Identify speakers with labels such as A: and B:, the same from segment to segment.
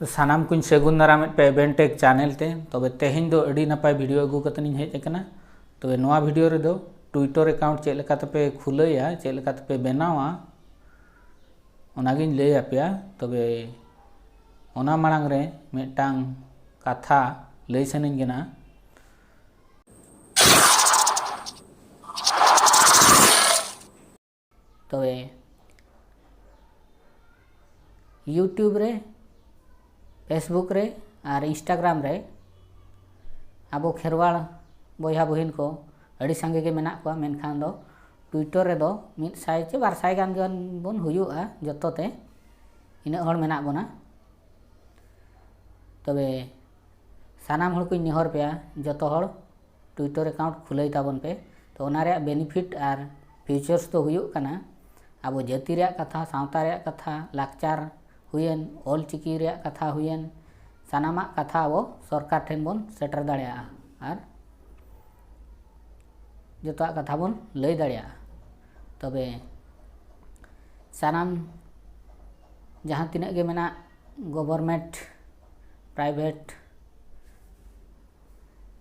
A: सानाम कुछ सगुन दाराम पे बेनटेक चैनल ते तबे तेहें दो अड़ी नपाय वीडियो अगू कतनी हेज अकना। तबे नोआ वीडियो रे दो ट्विटर अकाउंट चेक लेका तपे खुलैया चेक लेका तपे बनावा ओनागिन लay आपेया। तबे ओना मांग रे मिटांग कथा लay सनिन गना। तबे यूट्यूब रे फेसबुक रे और इंस्टाग्राम रे आबो खेरवाड़ बया बहिन को अड़ी संगे के मेना को मेनखान दो ट्विटर रे दो मिद साय चे बार साय गान बन हुयुआ जतोते इना हर मेना बना। तबे सानाम हर को नेहर पे जतो हर ट्विटर अकाउंट खुलै ताबन पे तो ओना रे बेनिफिट और फीचर्स तो हुयुक कना। आबो जाति रे कथा सावता रे कथा लाकचार हुयन ऑल चिकी रे कथा हुयन सानामा कथा अब सरकार ठेन बन सेटर दाड़िया और जतो कथा बन लय दाड़िया। तबे सानाम जहाँ तिना के मेना गवर्नमेंट प्राइवेट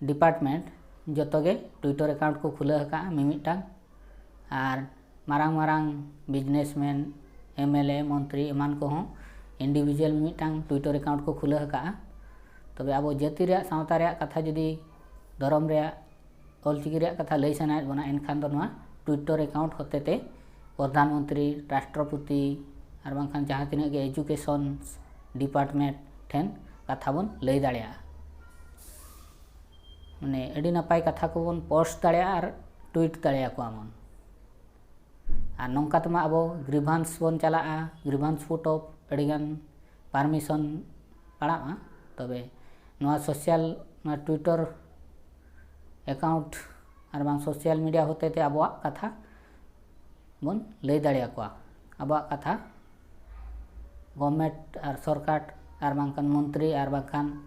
A: डिपार्टमेंट जतो के ट्विटर अकाउंट को खुले हका मिमिटांग और मारांग मारांग बिजनेसमैन एमएलए मंत्री एमान को हों इंडिविजुअल मिटांग ट्विटर अकाउंट को खुले हका। तबे अब जाति रे सावता रे कथा जुदी धर्म रे ऑलचिकी रे कथा लय सनाय बना एनखान दो नोआ ट्विटर अकाउंट होतेते प्रधानमंत्री राष्ट्रपति और बांखान जहाँ तिना के एजुकेशन डिपार्टमेंट ठेन कथा बन लय दाड़िया माने अड़ी नपाय कथा को बन पोस्ट दाड़िया और ट्वीट दाड़िया को आमन। और नौका तमा अब ग्रीभांस बन चला ग्रीभांस फुटो अड़ीगान पारमिशन पड़ा। तबे नोआ सोशल ट्विटर अकाउंट और बांग सोशल मीडिया होते ते अब कथा बन लय दाड़िया को अब कथा गवर्नमेंट और सरकार और बांखान मंत्री और बांखान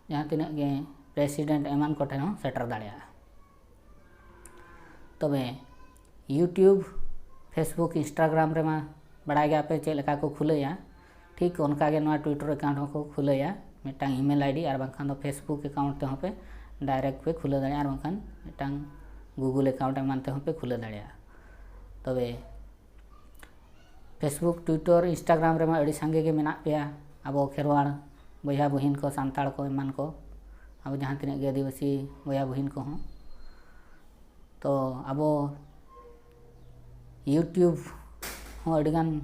A: जहाँ तिना के प्रेसिडेंट एमान को ठेन सेटर दाड़िया। तबे यूट्यूब फेसबुक इंस्टाग्राम रे मा बड़ा गया पे चेक लेका को खुलैया ठीक उनका के नोआ ट्विटर अकाउंट को खुलैया मिटांग ईमेल आईडी और बांखान दो फेसबुक अकाउंट ते हो पे डायरेक्ट पे खुले दाड़िया और बांखान मिटांग गूगल अकाउंट एमान ते हो पे खुले दाड़िया। तबे फेसबुक ट्विटर इंस्टाग्राम रे मा अड़ी संगे के मेना पेया अब खेरवाड़ बया बहिन को सांताड़ को एमान को अब जहाँ तिना के आदिवासी बया बहिन को हों तो अब यूट्यूब हों अड़ीगान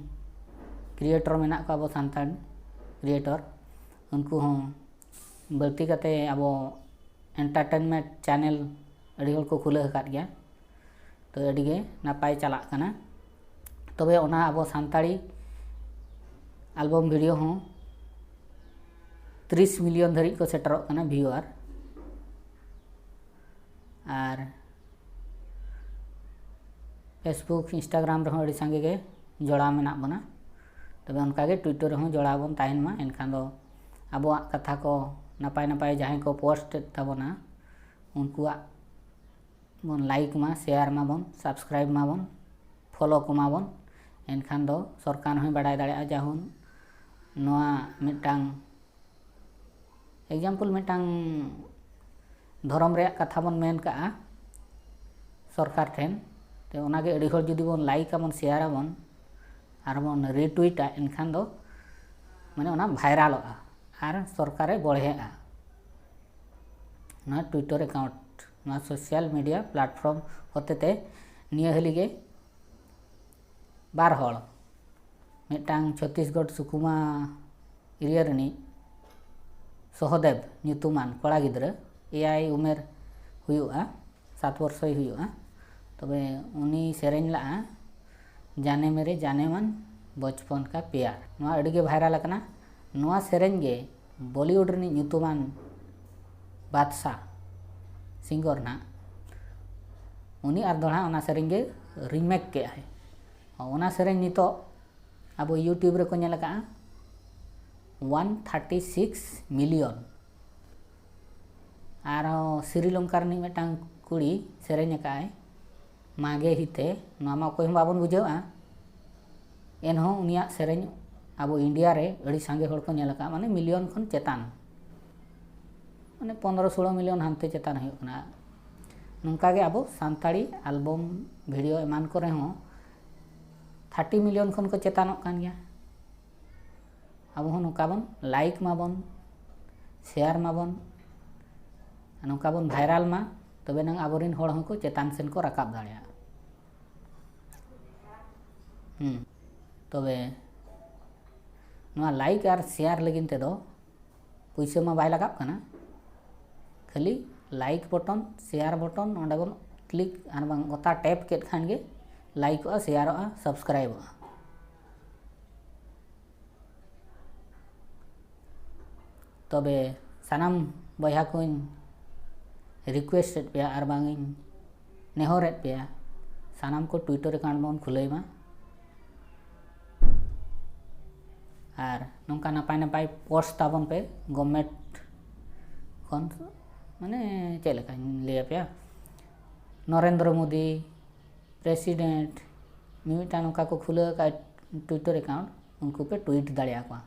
A: क्रिएटर मेना को अब सांताड़ क्रिएटर उनको हों बल्ती कते अब एंटरटेनमेंट चैनल अड़ी हर को खुले हकात गया। तो अड़ीगे नापाय चला कना। तबे ओना अब सांताड़ी एल्बम वीडियो हों 30 मिलियन धरी को सेटरों कना व्यूअर और फेसबुक इंस्टाग्राम रहो अड़ी संगे के जोड़ा मेना बना। तबे उनका के ट्विटर रहो जोड़ा बन ताहन मा एनखान दो अब कथा को नपाय नपाय जहाँ को पोस्ट तबना उनकुआ बन लाइक मा शेयर मा बन सब्सक्राइब मा बन फॉलो को मा बन एनखान दो सरकार हों बाड़ाय दाड़िया जाहुन नोआ मिटांग एग्जाम्पल मिटांग धर्म रे कथा बन मेन का सरकार ठेन तो ओनागे अड़ी हर जुदी बन लाइक बन शेयर बन और बन रिट्वीटा एनखान दो माने ओना भाइरालोगा और सरकारे बढ़ेगा ना ट्विटर अकाउंट ना सोशल मीडिया प्लेटफॉर्म होते ते निया हलीगे बार हड़ मिटांग छत्तीसगढ़ सुकुमा एरिया रनी सहदेव ᱧᱩᱛᱩᱢᱟᱱ कोड़ा गिद्रा एआई उमेर हुयुआ 7 वर्ष हुयुआ। तबे उनी सेरेñ ला जाने मेरे जाने मन बचपन का प्यार नोआ अड़ीगे भाइराल कना। नोआ सेरेñ गे बॉलीवुड रनी ᱧᱩᱛᱩᱢᱟᱱ बादशाह सिंगर ना उनी और दोड़ा ओना सेरेñ गे रीमेक के है ओना सेरेñ नितो अब यूट्यूब रे को नेल का 136 मिलियन और श्रीलंका रनी मिटांग कुड़ी सेरेñ का मागे हिते नोमा कोई बाबन बुझेवा एनहों उनिया सेरेñ ᱟᱵᱚ ᱤᱱᱰᱤᱭᱟ ᱨᱮ ᱟᱹᱰᱤ ᱥᱟᱸᱜᱮ ᱦᱚᱲ ᱠᱚ ᱧᱮᱞ ᱟᱠᱟᱫᱼᱟ, ᱢᱟᱱᱮ ᱢᱤᱞᱤᱭᱚᱱ ᱠᱷᱚᱱ ᱪᱮᱛᱟᱱ, ᱢᱟᱱᱮ 15-16 ᱢᱤᱞᱤᱭᱚᱱ ᱦᱟᱱᱛᱮ ᱪᱮᱛᱟᱱ ᱦᱩᱭᱩᱜ ᱠᱟᱱᱟ। ᱱᱚᱝᱠᱟ ᱜᱮ ᱟᱵᱚ ᱥᱟᱱᱛᱟᱲᱤ ᱮᱞᱵᱟᱢ ᱵᱷᱤᱰᱤᱭᱳ ᱮᱢᱟᱱ ᱠᱚᱨᱮ ᱦᱚᱸ 30 ᱢᱤᱞᱤᱭᱚᱱ ᱠᱷᱚᱱ ᱠᱚ ᱪᱮᱛᱟᱱᱚᱜ ᱠᱟᱱ ᱜᱮᱭᱟ। ᱟᱵᱚ ᱦᱚᱸ ᱱᱚᱝᱠᱟ ᱵᱚᱱ ᱞᱟᱭᱤᱠ ᱢᱟᱵᱚᱱ, শেয়ার ᱢᱟᱵᱚᱱ, ᱱᱚᱝᱠᱟ ᱵᱚᱱ ᱵᱷᱟᱭᱨᱟᱞ ᱢᱟ, ᱛᱚᱵᱮ ᱱᱟᱝ ᱟᱵᱚᱨᱮᱱ ᱦᱚᱲ ᱦᱚᱸᱠᱚ ᱪᱮᱛᱟᱱ ᱥᱮᱱ ᱠᱚ ᱨᱟᱠᱟᱵ ᱫᱟᱲᱮᱭᱟᱜᱼᱟ। ᱛᱚᱵᱮ ᱱᱚᱣᱟ ᱞᱟᱭᱤᱠ ᱟᱨ শেয়ার ᱞᱟᱹᱜᱤᱫ ᱛᱮᱫᱚ ᱯᱩᱭᱥᱟᱹ ᱢᱟ ᱵᱟᱭ ᱞᱟᱜᱟᱜ ᱠᱟᱱᱟ, ᱠᱷᱟᱹᱞᱤ ᱞᱟᱭᱤक ᱵᱚᱴᱚᱱ, শেয়ার ᱵᱚᱴᱚᱱ ᱚᱸᱰᱮ ᱵᱚᱱ ᱠᱞᱤᱠ ᱟᱨ ᱵᱟᱝ ᱜᱚᱴᱟ ᱴᱮᱯ ᱠᱮᱫ ᱠᱷᱟᱱ ᱜᱮ ᱞᱟᱭᱤᱠᱚᱜᱼᱟ, শেয়াᱨᱚᱜᱼᱟ, ᱥᱟᱵᱥᱠᱨᱟᱭᱤᱵᱚᱜᱼᱟ। ᱛᱚᱵᱮ ᱥᱟᱱᱟᱢ ᱵᱚᱭᱦᱟ ᱠᱚᱧ ᱨᱤᱠᱩᱭᱮᱥᱴ ᱮᱫ ᱯᱮᱭᱟ ᱟᱨ ᱵᱟᱝ ᱤᱧ ᱱᱮᱦᱚᱨᱮᱫ ᱯᱮᱭᱟ, ᱥᱟᱱᱟᱢ ᱠᱚ ᱴᱩᱭᱴᱟᱨ ᱮᱠᱟᱣᱩᱱᱴ ᱵᱚᱱ ᱠᱷᱩᱞᱟᱹᱣ ᱢᱟ ᱟᱨ ᱱᱚᱝᱠᱟ ᱱᱟᱯᱟᱭ ᱱᱟᱯᱟᱭ ᱯᱳᱥᱴ ᱛᱟᱵᱚᱱ ᱯᱮ ᱜᱚᱵᱷᱚᱨᱱᱢᱮᱱᱴ ᱠᱷᱚᱱ, ᱢᱟᱱᱮ ᱪᱮᱫ ᱞᱮᱠᱟᱧ ᱞᱟᱹᱭ ᱟᱯᱮᱭᱟ, ᱱᱚᱨᱮᱱᱫᱨᱚ ᱢᱳᱫᱤ ᱯᱨᱮᱥᱤᱰᱮন্ট ᱢᱤᱢᱤᱫᱴᱟᱝ ᱱᱚᱝᱠᱟ ᱠᱚ ᱠᱷᱩᱞᱟᱹᱣ ᱟᱠᱟᱫ ᱴᱩᱭᱴᱟᱨ ᱮᱠᱟᱣᱩᱱᱴ, ᱩᱱᱠᱩ ᱯᱮ ᱴᱩᱭᱤᱴ ᱫᱟᱲᱮᱭᱟᱠᱚᱣᱟ।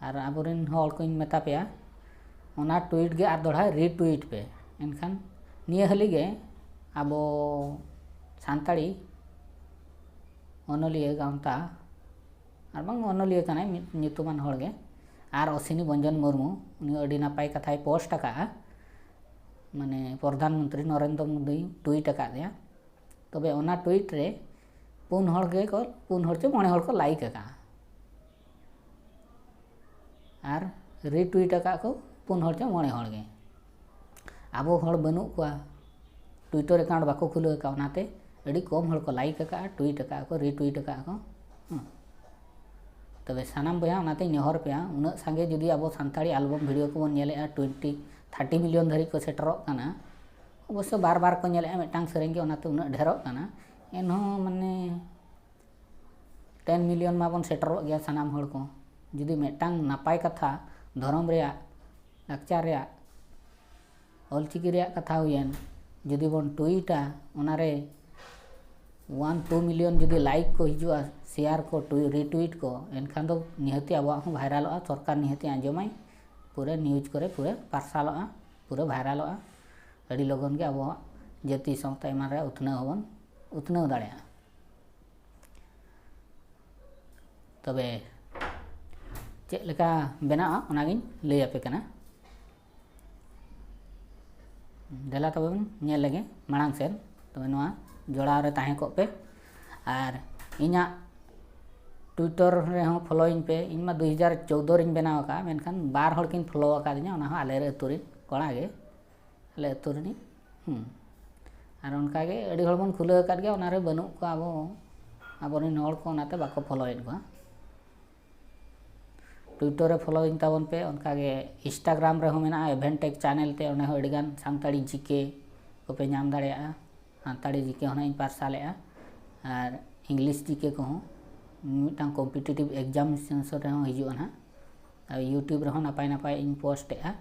A: ᱟᱨ ᱟᱵᱚᱨᱮᱱ ᱦᱚᱲ ᱠᱚᱧ ᱢᱮᱛᱟ ᱯᱮᱭᱟ, ᱚᱱᱟ ᱴᱩᱭᱤᱴ ᱜᱮ ᱟᱨ ᱫᱚᱲᱦᱟ ᱨᱤᱴᱩᱭᱤᱴ ᱯᱮ। ᱮᱱᱠᱷᱟᱱ ᱱᱤᱭᱟᱹ ᱦᱟᱹᱞᱤ ᱜᱮ ᱟᱵᱚ ᱥᱟᱱᱛᱟᱲᱤ ᱚᱱᱚᱞᱤᱭᱟᱹ ᱜᱟᱶᱛᱟ ᱟᱨ ᱵᱟᱝ ᱚᱱᱚᱞᱤᱭᱟᱹ ᱠᱟᱱᱟᱭ ᱢᱤᱫ ᱧᱩᱛᱩᱢᱟᱱ ᱦᱚᱲ ᱜᱮ, ᱟᱨ ᱚᱥᱤᱱᱤ ᱵᱚᱧᱡᱚᱱ ᱢᱩᱨᱢᱩ, ᱩᱱᱤ ᱟᱹᱰᱤ ᱱᱟᱯᱟᱭ ᱠᱟᱛᱷᱟᱭ ᱯᱳᱥᱴ ᱟᱠᱟᱜᱼᱟ, ᱢᱟᱱᱮ ᱯᱨᱚᱫᱷᱟᱱ ᱢᱚᱱᱛᱨᱤ ᱱᱚᱨᱮᱱᱫᱨᱚ ᱢᱳᱫᱤ ᱴᱩᱭᱤᱴ ᱟᱠᱟᱫᱮᱭᱟ। ᱛᱚᱵᱮ ᱚᱱᱟ ᱴᱩᱭᱤᱴ ᱨᱮ 4 ᱦᱚᱲ ᱪᱚ 5 ᱦᱚᱲ ᱠᱚ ᱞᱟᱭᱤᱠ ᱟᱠᱟᱜᱼᱟ ᱟᱨ ᱨᱤᱴᱩᱭᱤᱴ ᱟᱠᱟᱫ ᱠᱚ 4 ᱦᱚᱲ ᱪᱚ 5 ᱦᱚᱲ ᱜᱮ। ᱟᱵᱚ ᱦᱚᱲ ᱵᱟᱹᱱᱩᱜ ᱠᱚᱣᱟ, ᱴᱩᱭᱴᱟᱨ ᱮᱠᱟᱣᱩᱱᱴ ᱵᱟᱠᱚ ᱠᱷᱩᱞᱟᱹᱣ ᱟᱠᱟᱫ, ᱚᱱᱟᱛᱮ ᱟᱹᱰᱤ ᱠᱚᱢ ᱦᱚᱲ ᱠᱚ ᱞᱟᱭᱤᱠ ᱟᱠᱟᱜᱼᱟ, ᱴᱩᱭᱤᱴ ᱟᱠᱟᱫ ᱠᱚ, ᱨᱤᱴᱩᱭᱤᱴ ᱟᱠᱟᱫ ᱠᱚ। ᱛᱚᱵᱮ ᱥᱟᱱᱟᱢ ᱵᱚᱭᱦᱟ ᱚᱱᱟᱛᱮᱧ ᱱᱮᱦᱚᱨ ᱯᱮᱭᱟ, ᱩᱱᱟᱹᱜ ᱥᱟᱸᱜᱮ ᱡᱩᱫᱤ ᱟᱵᱚ ᱥᱟᱱᱛᱟᱲᱤ ᱮᱞᱵᱟᱢ ᱵᱷᱤᱰᱤᱭᱳ ᱠᱚᱵᱚᱱ ᱧᱮᱞᱮᱜᱼᱟ, 30 ᱢᱤᱞᱤᱭᱚᱱ ᱫᱷᱟᱹᱨᱤᱡ ᱠᱚ ᱥᱮᱴᱮᱨᱚᱜ ᱠᱟᱱᱟ, ᱚᱵᱚᱥᱥᱳ ᱵᱟᱨ ᱠᱚ ᱧᱮᱞᱮᱜᱼᱟ ᱢᱤᱫᱴᱟᱝ ᱥᱮᱨᱮᱧ ᱜᱮ, ᱚᱱᱟᱛᱮ ᱩᱱᱟᱹᱜ ᱰᱷᱮᱨᱚᱜ ᱠᱟᱱᱟ। ᱮᱱᱦᱚᱸ ᱢᱟᱱᱮ 10 ᱢᱤᱞᱤᱭᱚᱱ ᱢᱟᱵᱚᱱ ᱥᱮᱴᱮᱨᱚᱜ ᱜᱮᱭᱟ ᱥᱟᱱᱟᱢ ᱦᱚᱲ ko, ᱡᱩᱫᱤ ᱢᱤᱫᱴᱟᱝ ᱱᱟᱯᱟᱭ ᱠᱟᱛᱷᱟ ᱫᱷᱚᱨᱚᱢ ᱨᱮᱭᱟᱜ, ᱞᱟᱠᱪᱟᱨ ᱨᱮᱭᱟᱜ, ᱚᱞᱪᱤᱠᱤ ᱨᱮᱭᱟᱜ ᱠᱟᱛᱷᱟ ᱦᱩᱭᱮᱱ, ᱡᱩᱫᱤ ᱵᱚᱱ ᱴᱩᱭᱤᱴᱟ, ᱚᱱᱟᱨᱮ 1-2 ᱢᱤᱞᱤᱭᱚᱱ ᱡᱩᱫᱤ ᱞᱟᱭᱤक ko ᱦᱤᱡᱩᱜᱼᱟ, শেয়ার ko, রিটুইট ko, ᱮᱱᱠᱷᱟᱱ ᱫᱚ ᱱᱤᱦᱟᱹᱛᱤ ᱟᱵᱚᱣᱟᱜ ᱦᱚᱸ ᱵᱷᱟᱭᱨᱟᱞᱚᱜᱼᱟ, ᱥᱚᱨᱠᱟর ᱱᱤᱦᱟᱹᱛᱤ ᱟᱸᱡᱚᱢᱟᱭ, ᱯᱩᱨᱟᱹ ᱱᱤᱭᱩᱡᱽ ᱠᱚᱨᱮ ᱯᱩᱨᱟᱹ ᱯᱟᱨᱥᱟᱞᱚᱜᱼᱟ, ᱯᱩᱨᱟᱹ ᱵᱷᱟᱭᱨᱟᱞᱚᱜᱼᱟ। ᱟᱹᱰᱤ ᱞᱚᱜᱚᱱ ᱜᱮ ᱟᱵᱚᱣᱟᱜ ᱡᱟᱹᱛᱤ ᱥᱟᱶᱛᱟ ᱮᱢᱟᱱ ᱨᱮᱭᱟᱜ ᱩᱛᱱᱟᱹᱣ ᱦᱚᱸᱵᱚᱱ ᱩᱛᱱᱟᱹᱣ ᱫᱟᱲᱮᱭᱟᱜᱼᱟ। ᱛᱚᱵᱮ ᱪᱮᱫ ᱞᱮᱠᱟ ᱵᱮᱱᱟᱜᱼᱟ ᱚᱱᱟᱜᱤᱧ ᱞᱟᱹᱭ ᱟᱯᱮ ᱠᱟᱱᱟ। ᱫᱮᱞᱟ ᱛᱚᱵᱮ ᱵᱚᱱ ᱧᱮᱞ ᱞᱮᱜᱮ ᱢᱟᱲᱟᱝ ᱥᱮᱫ। ᱛᱚᱵᱮ ᱱᱚᱣᱟ ᱡᱚᱲᱟᱣ ᱨᱮ ᱛᱟᱦᱮᱸ ᱠᱚᱜ ᱯᱮ ᱟᱨ ᱤᱧᱟᱹᱜ ᱴᱩᱭᱴᱟᱨ ᱨᱮᱦᱚᱸ ᱯᱷᱚᱞᱳᱭᱤᱧ ᱯᱮ। ᱤᱧ ᱢᱟ 2014 ᱨᱤᱧ ᱵᱮᱱᱟᱣ ᱟᱠᱟᱫᱼᱟ, ᱢᱮᱱᱠᱷᱟन 2 ᱦᱚᱲ ᱠᱤᱱ ᱯᱷᱚᱞᱳ ᱟᱠᱟᱫᱤᱧᱟ, ᱚᱱᱟ ᱦᱚᱸ ᱟᱞᱮ ᱟᱹᱛᱩ ᱨᱮᱱ ᱠᱚᱲᱟ ᱜᱮ, ᱟᱞᱮ ᱟᱹᱛᱩ ᱨᱤᱱᱤᱡ। ᱟᱨ ᱚᱱᱠᱟᱜᱮ ᱟᱹᱰᱤ ᱦᱚᱲ ᱵᱚᱱ ᱠᱷᱩᱞᱟᱹᱣ ᱟᱠᱟᱫ ᱜᱮᱭᱟ, ᱚᱱᱟᱨᱮ ᱵᱟᱹᱱᱩᱜ ᱠᱚᱣᱟ ᱟᱵᱚᱨᱮᱱ ᱦᱚᱲ ᱠᱚ, ᱚᱱᱟᱛᱮ ᱵᱟᱠᱚ ᱯᱷᱚᱞᱳᱭᱮᱫ ᱠᱚᱣᱟ। ᱴᱩᱭᱴᱟᱨ ᱨᱮ ᱯᱷᱚᱞᱳᱭᱤᱧ ᱛᱟᱵᱚᱱ ᱯᱮ, ᱚᱱᱠᱟᱜᱮ ᱤᱱᱥᱴᱟᱜᱨᱟᱢ ᱨᱮᱦᱚᱸ ᱢᱮᱱᱟᱜᱼᱟ ᱮᱵᱷᱮᱱᱴᱮᱠ ᱪᱮᱱᱮᱞ ᱛᱮ, ᱚᱸᱰᱮ ᱦᱚᱸ ᱟᱹᱰᱤᱜᱟᱱ ᱥᱟᱱᱛᱟᱲᱤ ᱡᱤᱠᱮ ᱠᱚᱯᱮ ᱧᱟᱢ ᱫᱟᱲᱮᱭᱟᱜᱼᱟ। ᱥᱟᱱᱛᱟᱲᱤ ᱡᱤᱠᱮ ᱦᱚᱸ ᱤᱧ ᱯᱟᱨᱥᱟᱞᱮᱜᱼᱟ, ᱟᱨ ᱤᱝᱞᱤᱥ ᱡᱤᱠᱮ ᱠᱚᱦᱚᱸ ᱢᱤᱫᱴᱟᱝ ᱠᱚᱢᱯᱤᱴᱤᱴᱤভ ᱮᱠᱡᱟᱢᱤᱱᱮᱥᱚᱱ ᱨᱮᱦᱚᱸ ᱦᱤᱡᱩᱜᱼᱟ ᱱᱟᱦᱟᱜ। ᱟᱨ ᱤᱭᱩᱴᱩᱵᱽ ᱨᱮᱦᱚᱸ ᱱᱟᱯᱟᱭ ᱱᱟᱯᱟᱭ ᱤᱧ ᱯᱳᱥᱴᱮᱜᱼᱟ,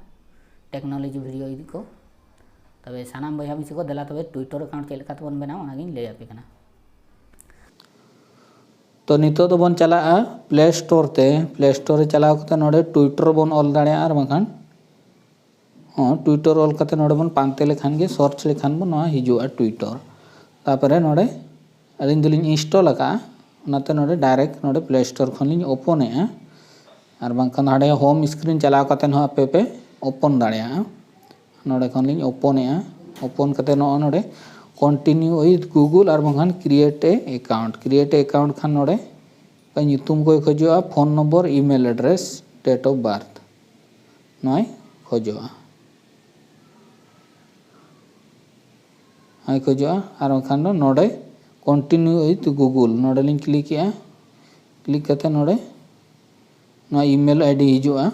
A: ᱴᱮᱠᱱᱳᱞᱚᱡᱤ ᱵᱷᱤᱰᱤᱭᱳ ᱤᱫᱤ ᱠᱚ। ᱛᱚᱵᱮ ᱥᱟᱱᱟᱢ ᱵᱚᱭᱦᱟ ᱢᱤᱥᱤ ᱠᱚ ᱫᱮᱞᱟ ᱛᱚᱵᱮ ᱴᱩᱭᱴᱟᱨ ᱮᱠᱟᱣᱩᱱᱴ ᱪᱮᱫ ᱞᱮᱠᱟ ᱛᱮᱵᱚᱱ ᱵᱮᱱᱟᱣᱟ ᱚᱱᱟᱜᱤᱧ ᱞᱟᱹᱭ ᱟᱯᱮ ᱠᱟᱱᱟ। तो नितो तो बन चला प्ले स्टोर ते, प्ले स्टोर रे चलाव कते नोडे ट्विटर बन ऑल दाड़े आर बखान हाँ ट्विटर ऑल कते नोडे बन पांते लेखान गे सर्च लेखान बन नोआ हिजुआ ट्विटर तापरे नोडे अलिन दुलिन इंस्टॉल आका ओनाते नोडे डायरेक्ट नोडे प्ले स्टोर खनलिन ओपन ए आर बखान हाडे होम स्क्रीन चलाव कते न आपे पे ओपन दाड़े नोडे खनलिन ओपन ए ओपन कते नोडे कंटिन्यू विथ गूगल और बखान क्रिएट ए अकाउंट खान नोडे ᱧᱩᱛᱩᱢ को खोजोआ phone number email address date of birth नय खोजोआ हाय खोजोआ और खान नोडे कंटिन्यू विथ गूगल नोडे लिंक क्लिक ए क्लिक करते नोडे ना ईमेल आईडी हिजुआ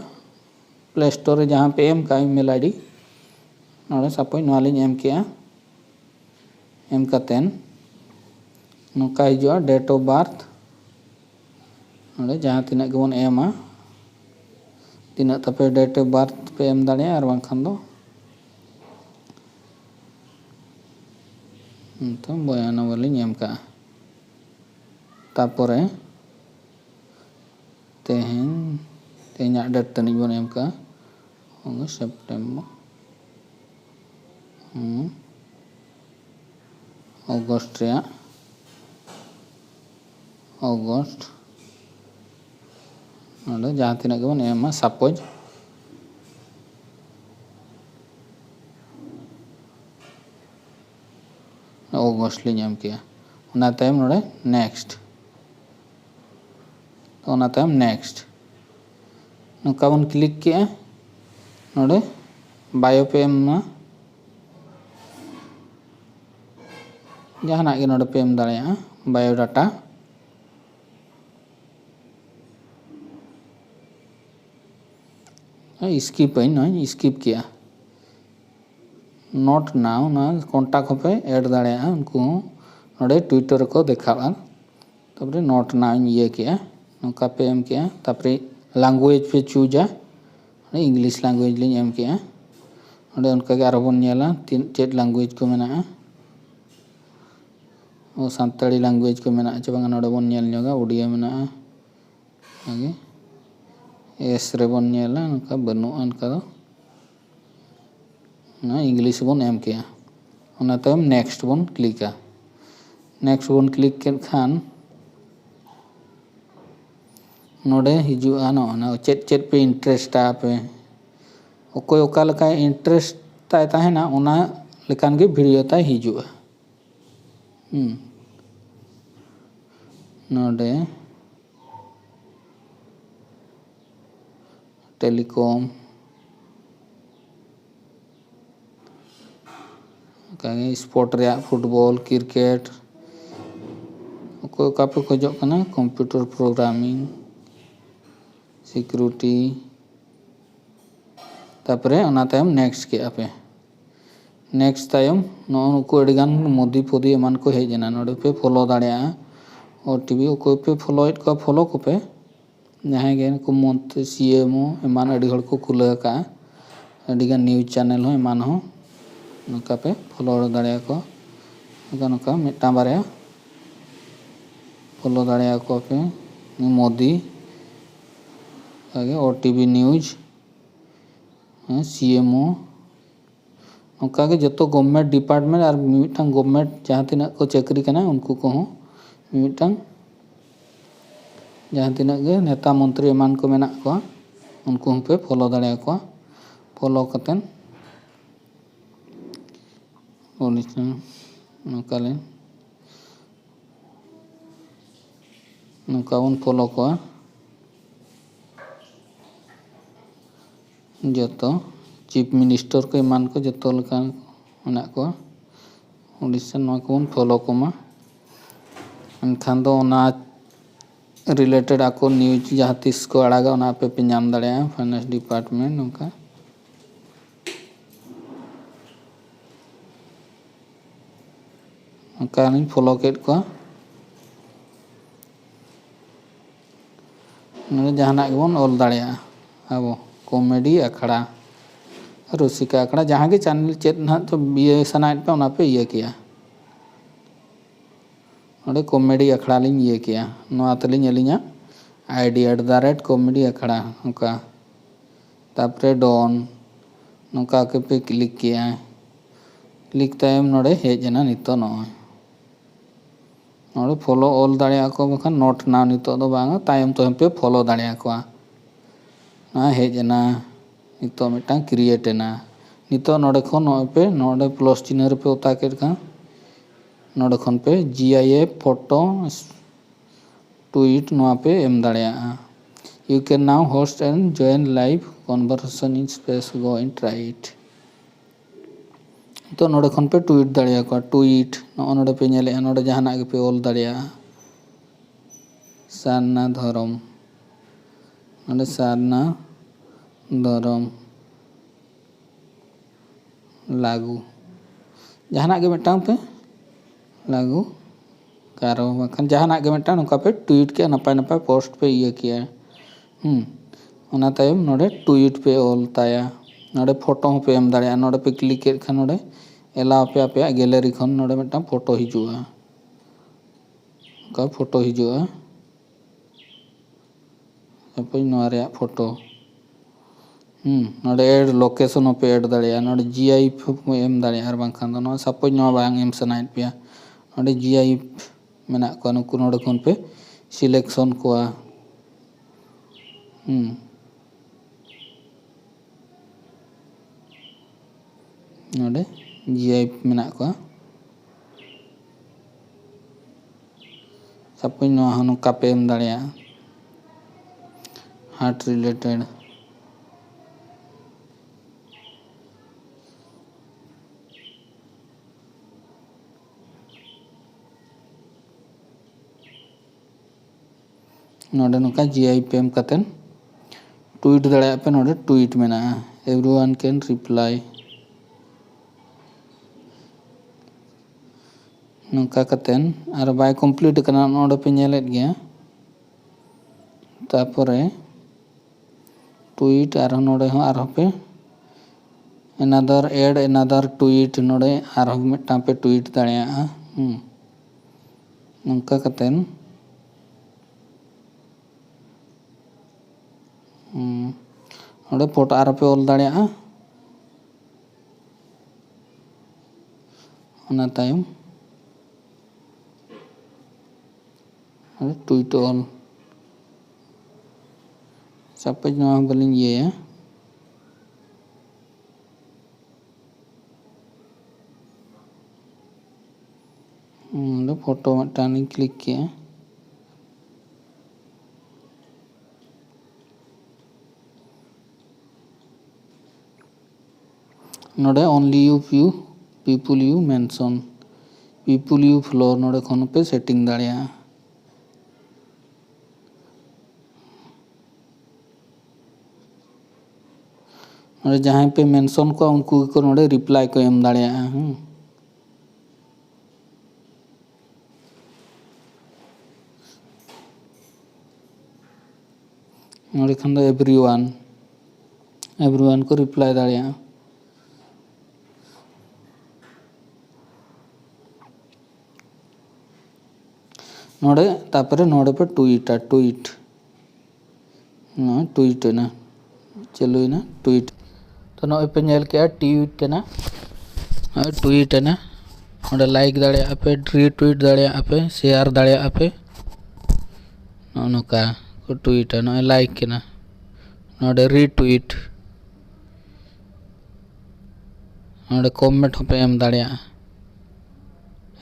A: प्ले स्टोर रे जहां पे एम का ईमेल आईडी नोडे सपोज ना लिंक एम के M कतेन Nokha हिजुआ date of birth नोडे जहां तिना गेबन एमा तिना तपे डेट ऑफ बर्थ पे एम दाड़े और बांखान दो तो 92 लिंग एम का तापरे
B: तेहें डेट तनिक बन एम का सेप्टेम्बर अगस्त अगस्त नोडे जहाँ तीना के बन एमा सपोज अगस्त लिंग एम किया उना तायम नोडे नेक्स्ट उना तायम नेक्स्ट नोका बन क्लिक किया नोडे बायो पे एम जहाँ के नोडे पे एम दाड़ेया बायोडाटा स्किप किया नॉट नाउ ना कॉन्टैक्ट पे ऐड दाड़ेया उनको नोडे ट्विटर को देखावा तबरे नॉट नाउ ये किया नोका पे एम किया तबरे लैंग्वेज पे चूजा इंग्लिश लैंग्वेज लिंग एम किया नोडे उनका के आरो बन नेला चेट लैंग्वेज को मेना और सानताड़ी लैंग्वेज को मेना चे बांगा नोडे बन नेल ᱧᱚᱜᱟ उड़िया मेना आगे एस रे बन नेला उनका बनु उनका दो ना इंग्लिश बन एम किया उना तायम नेक्स्ट बन क्लिका नेक्स्ट बन क्लिक के खान नोडे हिजुआ ना चेट चेट पे इंटरेस्ट पे ओकोय ओका लेका इंटरेस्ट ताय ताहेना उना लेकान गे वीडियो ताय हिजुआ नोडे टेलीकॉम कागे स्पोर्ट रे फुटबॉल क्रिकेट ओकोय ओका पे खोजो कना कंप्यूटर प्रोग्रामिंग सिक्योरिटी तापरे उना तायम नेक्स्ट के पे नेक्स्ट तायम नुको अडिगान मोदी फोदी एमान को हेजना नोडे पे फॉलो दाड़ेया और टीवी ओकोय पे फॉलोइट को फॉलो को पे जहाँ के को मंत्री सीएमओ एमान अडी हड़ को खुला का अडिगान न्यूज चैनल हो एमान हो नुका पे फॉलो दाड़ेया को नुका मिटा बारे फॉलो दाड़ेया को पे मोदी आगे और टीवी न्यूज सीएमओ उनका के जो गवर्नमेंट डिपार्टमेंट और मिटांग गवर्नमेंट जहाँ तीना को चाकरी करना उनको को मिटांग जहाँ तीना के नेता मंत्री एमान को मेना को उनको पे फॉलो दाड़े को फॉलो कतेन नौका बन फॉलो को जो चीफ मिनिस्टर को एमान को जो लेकान मेना को उड़ीसा नवा को बन फॉलो कोमा एनखान दो ना रिलेटेड आको न्यूज जहाँ तीस को अड़ागा उना पे नाम दाड़ेया फाइनेंस डिपार्टमेंट नौका फॉलो केट को जहाँ के बन ऑल दाड़ेया अब कॉमेडी अखड़ा रसिका अखड़ा जहाँ के चैनल चेत ना तो ये सनाइट पे उना पे ये किया और कॉमेडी अखड़ा लिंग ये किया नवा तलिंग अलिंगा आईडी @कॉमेडी अखड़ा उनका तापरे डॉन नौका के पे क्लिक किया क्लिक तायम नोडे हेजना नितो नोडे फॉलो ऑल दाड़ेया को बखान नोट ना नितो दो बांगा तायम तो हम पे फॉलो दाड़ेया को ना हेजना नितो मिटांग क्रिएट ना नितो नोडे खन पे नोडे प्लस चिन्ह पे उता के खा नोडे खन पे GIF फोटो ट्वीट नोआ पे एम दाड़ेया you can now host and join live conversation in space go in try it तो नोडे खन पे ट्वीट दाड़ेया को ट्वीट नोडे पे नेले नोडे जहाना के पे ऑल दाड़ेया सारना धर्म नोडे सारना धर्म लागू जहाना के मिटांग पे लागू कारो बखान जहाना के मिटांग नोका पे ट्वीट के नपाय नपाय पोस्ट पे ये किया उना तायम नोडे ट्वीट पे ऑल ताया नोडे फोटो पे एम दाड़ेया नोडे पे क्लिक के खान नोडे एला पे आपे गैलरी खन नोडे मिटांग फोटो हिजुआ का फोटो हिजुआ ᱦᱟᱯᱮ ᱱᱚᱣᱟ ᱨᱮᱭᱟᱜ ᱯᱷᱳᱴᱳ नोडे एड लोकेशन पे एड दाड़िया नोडे GIF एम दाड़िया आर बांखान दो नोडे सपोज नोडे बांग एम सनाइट पिया नोडे GIF मेना को नुकु नोडे खन पे सिलेक्शन कोआ नोडे GIF मेना को सपोज नोडे हनु कापे एम दाड़िया हार्ट रिलेटेड नोडे नुका GIF एम कतेन ट्वीट दाड़िया पे नोडे ट्वीट मेना एवरीवन कैन रिप्लाई नुका कतेन आर बाय कंप्लीट करना नोडे पे नेलेट गया तापरे ट्वीट आर नोडे हो आर पे another add another tweet नोडे आर हो मिटां पे ट्वीट दाड़िया नुका कतेन नोडे फोटो आर पे ऑल दाड़िया ओना तायम ट्वीट ऑल सपोज नोआ बलिन ये फोटो मिटानी क्लिक किया नोडे only you few people you mention people you follow नोडे खन पे सेटिंग दाड़िया नोडे जहां पे मेंशन को उनको को नोडे रिप्लाई को एम दाड़िया नोडे खान दो एवरीवन को रिप्लाई दाड़िया नोडे तापरे नोडे पे ट्वीट ना चलो ना ट्वीट तो नोए पे नेल के ट्वीट ना नोडे लाइक दाड़िया पे रीट्वीट दाड़िया पे शेयर दाड़िया पे नोका को ट्वीट नोए लाइक के ना नोडे रीट्वीट नोडे कमेंट पे एम दाड़िया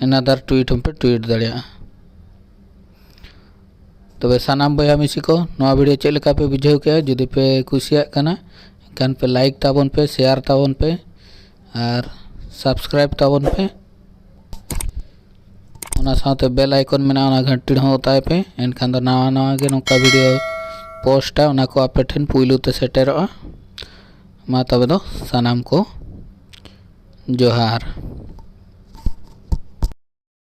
B: अनदर ट्वीट पे ट्वीट दाड़िया तबे सानाम बया मिसी को नवा वीडियो चेक लेका पे बुझाव के जुदी पे कुसिया कना एनखान पे लाइक ताबन पे शेयर ताबन पे और सब्सक्राइब ताबन पे ओना साथे बेल आइकन मेना ओना घंटी होता है पे एनखान दो नवा नवा के नोका वीडियो पोस्ट ओना को आपे ठेन पुइलु ते सेटेरोआ मा तबे दो सानाम को जोहार।